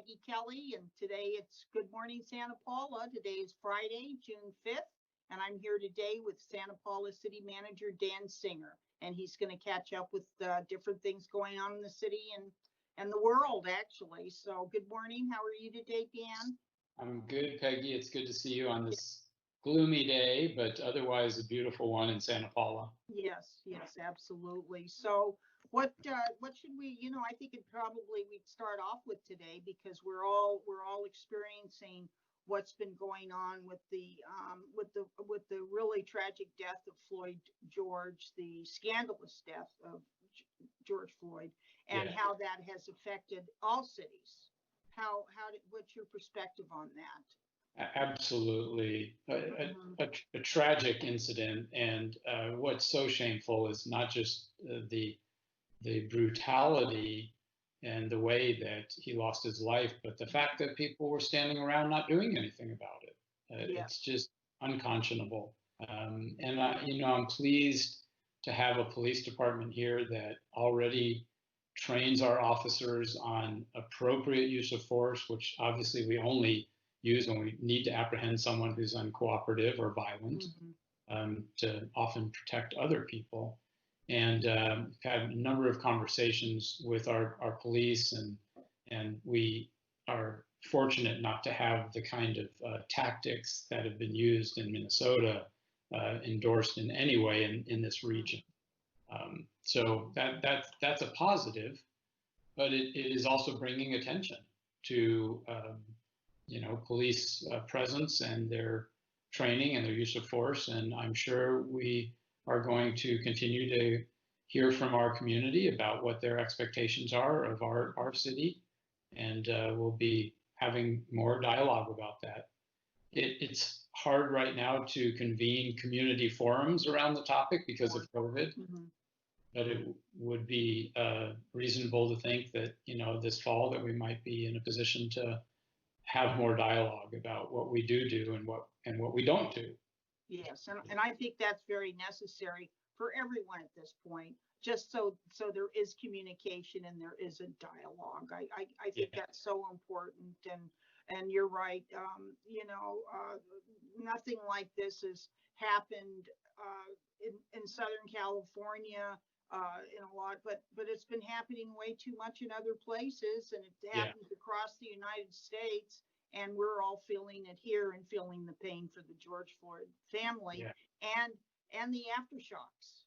Peggy Kelly, and today it's Good Morning Santa Paula. Today is Friday, June 5th, and I'm here today with Santa Paula City Manager Dan Singer, and he's going to catch up with different things going on in the city and the world, actually. So good morning. How are you today, Dan? I'm good, Peggy. It's good to see you on this gloomy day, but otherwise a beautiful one in Santa Paula. Yes, absolutely. So what should we, I think we'd start off with today because we're all experiencing what's been going on with the really tragic death of Floyd George, the scandalous death of George Floyd, and how that has affected all cities. What's your perspective on that? Absolutely. A tragic incident, and what's so shameful is not just the brutality and the way that he lost his life, but the fact that people were standing around not doing anything about it. It's just unconscionable. And I'm pleased to have a police department here that already trains our officers on appropriate use of force, which obviously we only use when we need to apprehend someone who's uncooperative or violent, to often protect other people. And had a number of conversations with our police, and we are fortunate not to have the kind of tactics that have been used in Minnesota endorsed in any way in this region. So that's a positive, but it is also bringing attention to police presence and their training and their use of force. And I'm sure we are going to continue to hear from our community about what their expectations are of our city. And we'll be having more dialogue about that. It's hard right now to convene community forums around the topic because of COVID. But it would be reasonable to think that, this fall that we might be in a position to have more dialogue about what we do and what we don't do. Yes, and I think that's very necessary for everyone at this point, just so there is communication and there is a dialogue. I think that's so important, and you're right. Nothing like this has happened in Southern California. In a lot, but it's been happening way too much in other places, and it happens across the United States, and we're all feeling it here and feeling the pain for the George Floyd family and the aftershocks.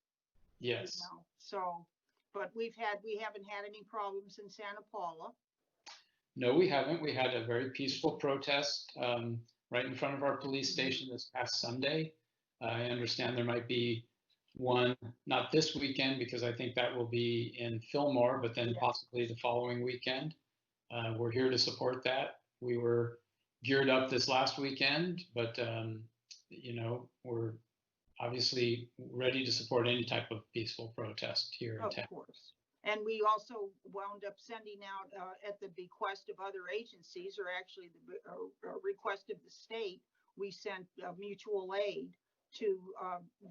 Yes. So, but we haven't had any problems in Santa Paula. No, we haven't. We had a very peaceful protest right in front of our police station this past Sunday. I understand there might be one, not this weekend, because I think that will be in Fillmore, but then possibly the following weekend. We're here to support that. We were geared up this last weekend, but we're obviously ready to support any type of peaceful protest here in town. Of course. And we also wound up sending out at the bequest of other agencies, or actually the request of the state, we sent mutual aid to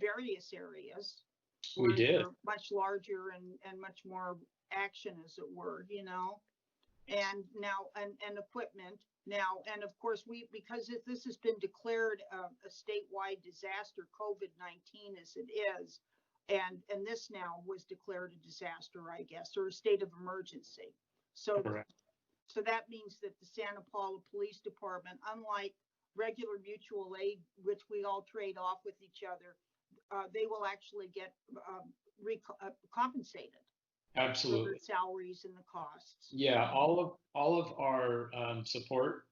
various areas. We did. Much larger and much more action, as it were, and now and equipment now, and of course because this has been declared a statewide disaster, COVID-19 as it is, and this now was declared a disaster, I guess, or a state of emergency. So correct. So that means that the Santa Paula Police Department, unlike regular mutual aid, which we all trade off with each other, they will actually get compensated. Absolutely. For the salaries and the costs. Yeah, all of our support,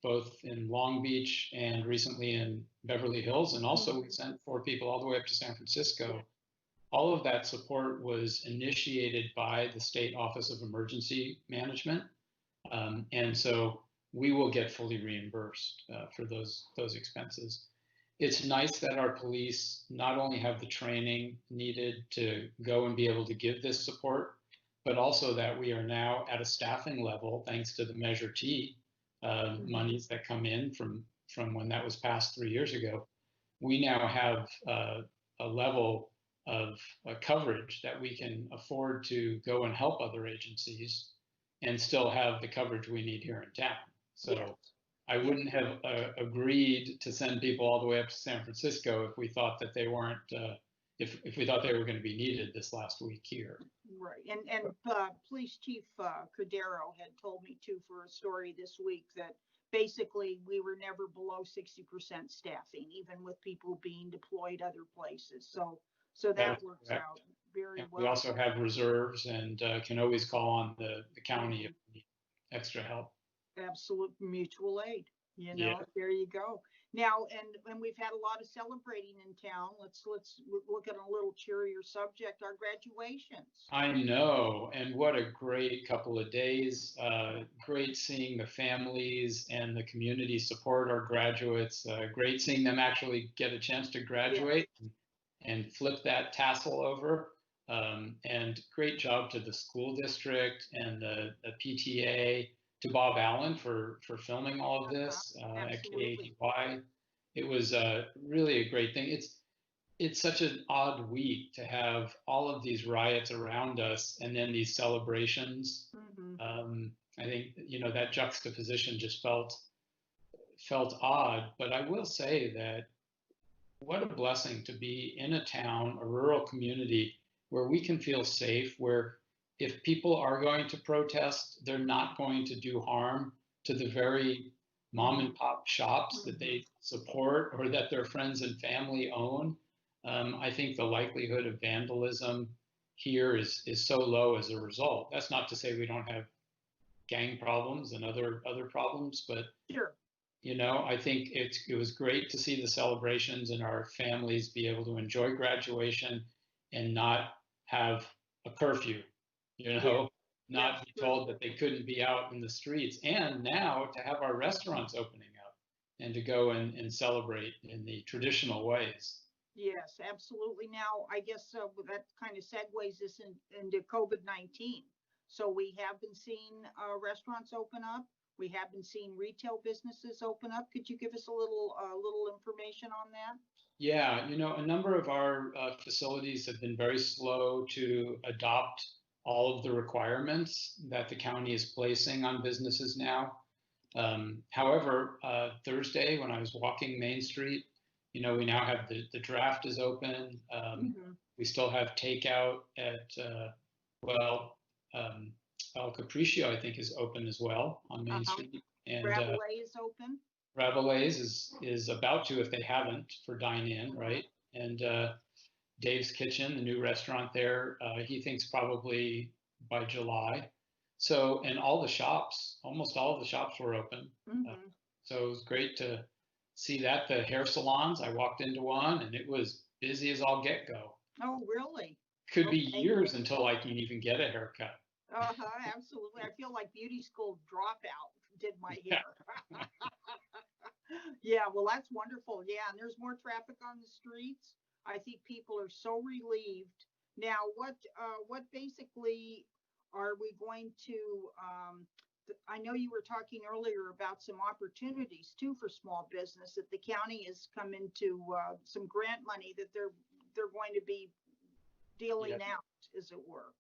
both in Long Beach and recently in Beverly Hills, and also we sent 4 people all the way up to San Francisco. All of that support was initiated by the State Office of Emergency Management, and so we will get fully reimbursed for those expenses. It's nice that our police not only have the training needed to go and be able to give this support, but also that we are now at a staffing level, thanks to the Measure T monies that come in from when that was passed 3 years ago. We now have a level of coverage that we can afford to go and help other agencies and still have the coverage we need here in town. So Yes. I wouldn't have agreed to send people all the way up to San Francisco if we thought that they weren't, if we thought they were going to be needed this last week here. Right. And Police Chief Cordero had told me too for a story this week that basically we were never below 60% staffing, even with people being deployed other places. So that works out very And well. we also have reserves and can always call on the county if we need extra help. Absolute mutual aid, Yeah. there you go. Now, and we've had a lot of celebrating in town. Let's look at a little cheerier subject, our graduations. I know, and what a great couple of days. Great seeing the families and the community support our graduates. Great seeing them actually get a chance to graduate and flip that tassel over. And great job to the school district and the PTA, to Bob Allen for filming all of this at KATY. It was really a great thing. It's such an odd week to have all of these riots around us and then these celebrations. I think that juxtaposition just felt odd. But I will say that what a blessing to be in a town, a rural community where we can feel safe, where if people are going to protest, they're not going to do harm to the very mom and pop shops that they support or that their friends and family own. I think the likelihood of vandalism here is so low as a result. That's not to say we don't have gang problems and other problems, but sure. I think it was great to see the celebrations and our families be able to enjoy graduation and not have a curfew, not be told that they couldn't be out in the streets, and now to have our restaurants opening up and to go and celebrate in the traditional ways. Yes, absolutely. Now, I guess that kind of segues this into COVID-19. So we have been seeing restaurants open up. We have been seeing retail businesses open up. Could you give us a little information on that? Yeah, a number of our facilities have been very slow to adopt all of the requirements that the county is placing on businesses now. However, Thursday when I was walking Main Street, we now have the draft is open. We still have takeout at, El Capriccio, I think, is open as well on Main Street. And Rabelais is open. Rabelais is about to, if they haven't, for dine-in, right? And Dave's Kitchen, the new restaurant there, he thinks probably by July. So, and almost all of the shops were open. So it was great to see that. The hair salons, I walked into one and it was busy as all get go. Oh, really? Could be years until I can even get a haircut. Absolutely. I feel like beauty school dropout did my hair. Yeah, well, that's wonderful. Yeah, and there's more traffic on the streets. I think people are so relieved. Now, what basically are we going to? I know you were talking earlier about some opportunities too for small business that the county has come into some grant money that they're going to be dealing out, as it were.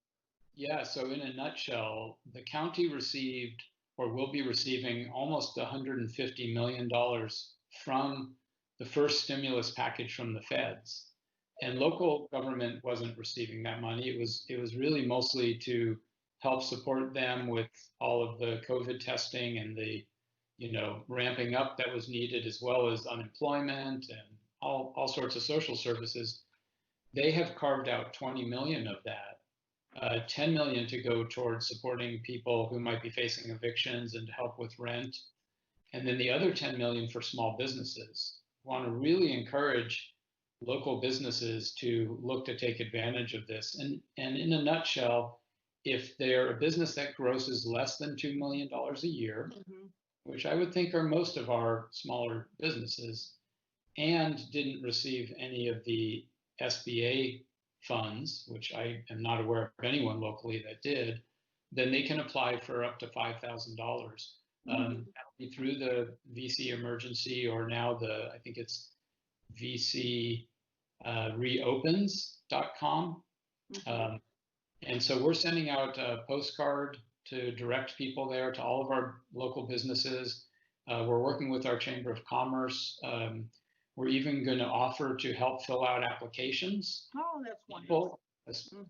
Yeah, so in a nutshell, the county received or will be receiving almost $150 million from the first stimulus package from the feds. And local government wasn't receiving that money. It was really mostly to help support them with all of the COVID testing and the ramping up that was needed, as well as unemployment and all sorts of social services. They have carved out 20 million of that, 10 million to go towards supporting people who might be facing evictions and to help with rent, and then the other 10 million for small businesses. We want to really encourage local businesses to look to take advantage of this. And in a nutshell, if they're a business that grosses less than $2 million a year, which I would think are most of our smaller businesses, and didn't receive any of the SBA funds, which I am not aware of anyone locally that did, then they can apply for up to $5,000. That'll be through the VC emergency, or now I think it's VCreopens.com. And so we're sending out a postcard to direct people there to all of our local businesses. We're working with our Chamber of Commerce. We're even going to offer to help fill out applications. Oh, that's wonderful.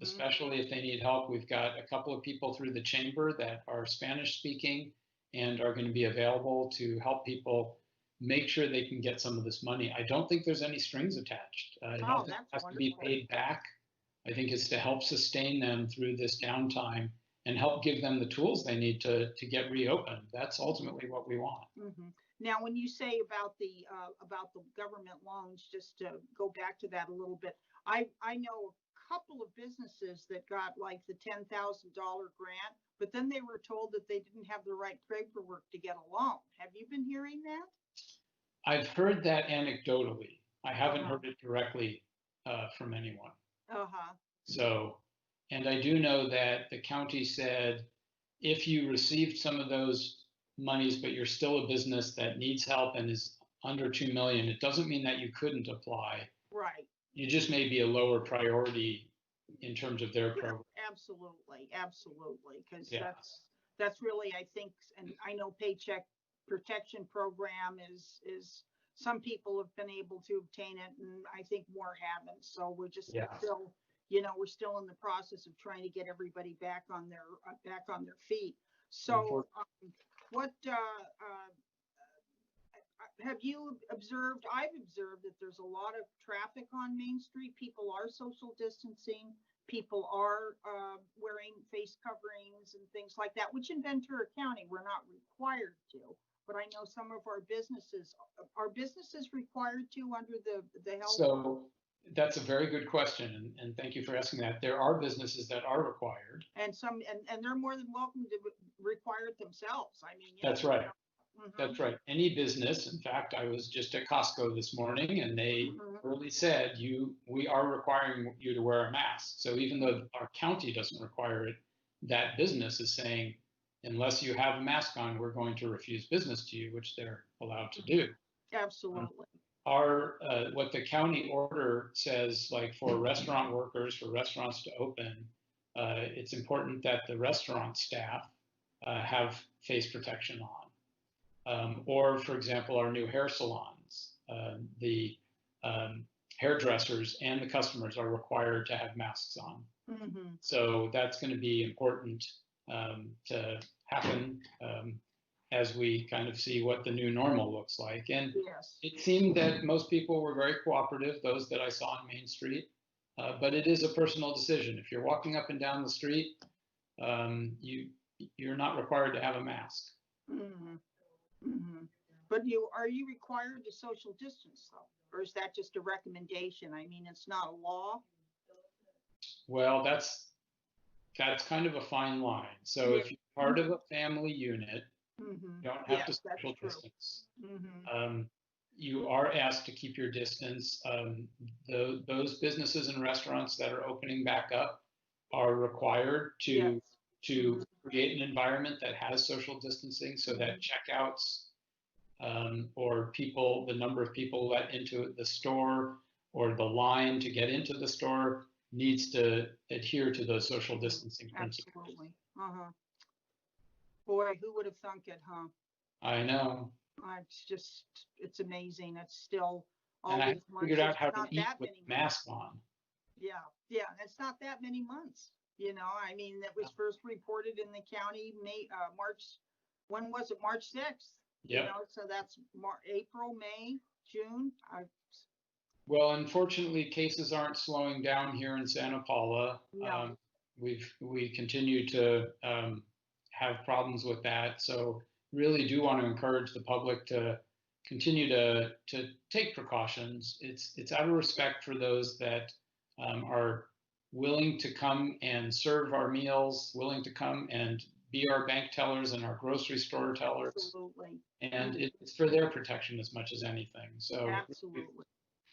Especially if they need help. We've got a couple of people through the chamber that are Spanish speaking and are going to be available to help people make sure they can get some of this money. I don't think there's any strings attached. I don't think it has to be paid back. I think it's to help sustain them through this downtime and help give them the tools they need to get reopened. That's ultimately what we want. Now, when you say about the government loans, just to go back to that a little bit, I know a couple of businesses that got like the $10,000 grant, but then they were told that they didn't have the right paperwork to get a loan. Have you been hearing that? I've heard that anecdotally. I haven't heard it directly from anyone. So, and I do know that the county said, if you received some of those monies, but you're still a business that needs help and is under 2 million, it doesn't mean that you couldn't apply. Right. You just may be a lower priority in terms of their program. Absolutely, absolutely, because that's really, I think, and I know Paycheck Protection Program is some people have been able to obtain it, and I think more haven't. So we're just still, we're still in the process of trying to get everybody back on their feet. So what have you observed? I've observed that there's a lot of traffic on Main Street. People are social distancing. People are wearing face coverings and things like that, which in Ventura County, we're not required to. But I know some of our businesses, are businesses required to under the health? So that's a very good question, and thank you for asking that. There are businesses that are required. And some, and they're more than welcome to require it themselves. I mean, that's right. That's right. Any business. In fact, I was just at Costco this morning, and they clearly said, we are requiring you to wear a mask. So even though our county doesn't require it, that business is saying, unless you have a mask on, we're going to refuse business to you, which they're allowed to do. Absolutely. What the county order says, like for restaurant workers, for restaurants to open, it's important that the restaurant staff have face protection on. Or, for example, our new hair salons, the hairdressers and the customers are required to have masks on. So that's going to be important to happen as we kind of see what the new normal looks like. And it seemed that most people were very cooperative, those that I saw on Main Street. But it is a personal decision. If you're walking up and down the street, you're not required to have a mask. But are you required to social distance though, or is that just a recommendation? I mean, it's not a law. Well, that's kind of a fine line. So if you're part of a family unit, you don't have to social distance. You are asked to keep your distance. Those businesses and restaurants that are opening back up are required to create an environment that has social distancing, so that checkouts or the number of people let into the store or the line to get into the store needs to adhere to those social distancing principles. Absolutely. Boy, who would have thunk it, huh? I know. It's amazing. It's still all and I these months. Figured out how to eat with a mask on. Yeah, it's not that many months. I mean, that was first reported in the county March. When was it? March 6th. Yeah. So that's April, May, June. Well, unfortunately, cases aren't slowing down here in Santa Paula. No. We continue to have problems with that. So really do want to encourage the public to continue to take precautions. It's out of respect for those that are willing to come and serve our meals, willing to come and be our bank tellers and our grocery store tellers. Absolutely. And it's for their protection as much as anything. So absolutely.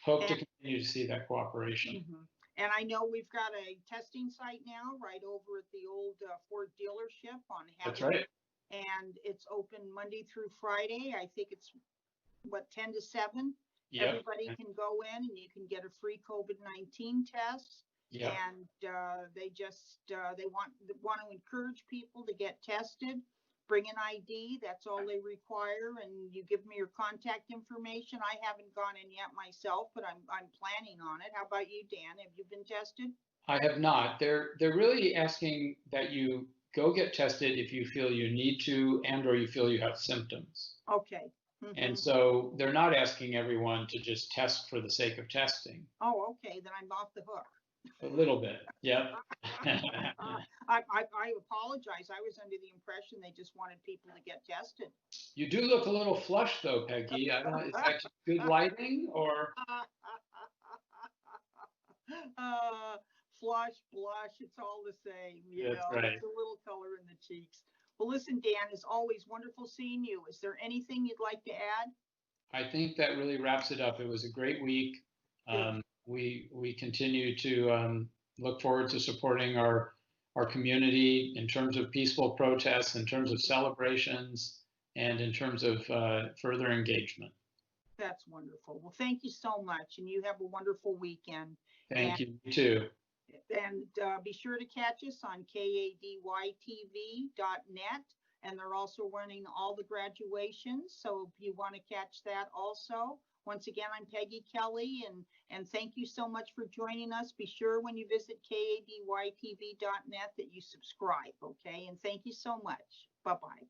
Hope to continue to see that cooperation. And I know we've got a testing site now right over at the old Ford dealership on Heather. That's right. And it's open Monday through Friday. I think it's 10 to 7. Yep. Everybody can go in and you can get a free COVID-19 test. Yep. And they just they want to encourage people to get tested. Bring an ID. That's all they require, and you give me your contact information. I haven't gone in yet myself, but I'm planning on it. How about you, Dan? Have you been tested? I have not. They're really asking that you go get tested if you feel you need to and or you feel you have symptoms. Okay. And so they're not asking everyone to just test for the sake of testing. Oh, okay. Then I'm off the hook. A little bit. Yep. I apologize. I was under the impression they just wanted people to get tested. You do look a little flushed though, Peggy. I don't know, is that just good lighting or? uh, Flush, blush, it's all the same, That's right. it's a little color in the cheeks. Well, listen, Dan, it's always wonderful seeing you. Is there anything you'd like to add? I think that really wraps it up. It was a great week. We continue to look forward to supporting our community in terms of peaceful protests, in terms of celebrations, and in terms of further engagement. That's wonderful. Well, thank you so much, and you have a wonderful weekend. Thank you, you too. And be sure to catch us on kadytv.net. And they're also running all the graduations. So if you want to catch that also. Once again, I'm Peggy Kelly, and thank you so much for joining us. Be sure when you visit kadytv.net that you subscribe, okay? And thank you so much. Bye-bye.